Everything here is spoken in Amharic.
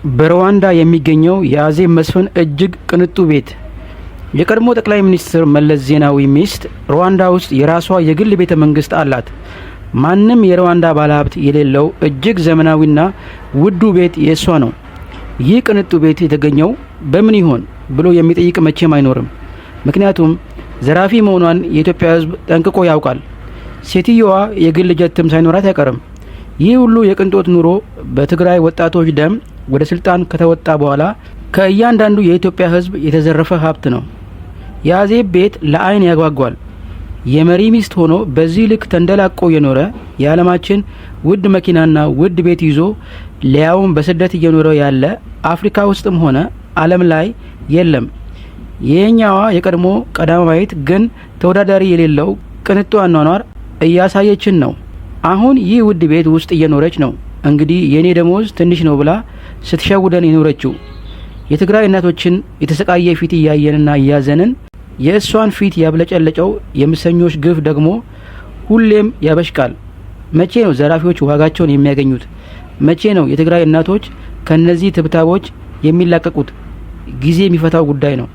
በሩዋንዳ የሚገኘው የአዜብ መስፍን እጅግ ቅንጡ ቤት። የቀድሞ ጠቅላይ ሚኒስትር መለስ ዜናዊ ሚስት ሩዋንዳ ውስጥ የራሷ የግል ቤተ መንግስት አላት። ማንም የሩዋንዳ ባለሀብት የሌለው እጅግ ዘመናዊና ውዱ ቤት የእሷ ነው። ይህ ቅንጡ ቤት የተገኘው በምን ይሆን ብሎ የሚጠይቅ መቼም አይኖርም። ምክንያቱም ዘራፊ መሆኗን የኢትዮጵያ ሕዝብ ጠንቅቆ ያውቃል። ሴትየዋ የግል ጀትም ሳይኖራት አይቀርም። ይህ ሁሉ የቅንጦት ኑሮ በትግራይ ወጣቶች ደም ወደ ስልጣን ከተወጣ በኋላ ከእያንዳንዱ የኢትዮጵያ ሕዝብ የተዘረፈ ሀብት ነው። የአዜብ ቤት ለአይን ያጓጓል። የመሪ ሚስት ሆኖ በዚህ ልክ ተንደላቆ የኖረ የዓለማችን ውድ መኪናና ውድ ቤት ይዞ ሊያውም በስደት እየኖረ ያለ አፍሪካ ውስጥም ሆነ ዓለም ላይ የለም። የኛዋ የቀድሞ ቀዳማዊት ግን ተወዳዳሪ የሌለው ቅንጡ አኗኗር እያሳየችን ነው። አሁን ይህ ውድ ቤት ውስጥ እየኖረች ነው። እንግዲህ የኔ ደሞዝ ትንሽ ነው ብላ ስትሸውደን የኖረችው። የትግራይ እናቶችን የተሰቃየ ፊት እያየንና እያዘንን የእሷን ፊት ያብለጨለጨው የምሰኞች ግፍ ደግሞ ሁሌም ያበሽቃል። መቼ ነው ዘራፊዎች ዋጋቸውን የሚያገኙት? መቼ ነው የትግራይ እናቶች ከነዚህ ትብታቦች የሚላቀቁት? ጊዜ የሚፈታው ጉዳይ ነው።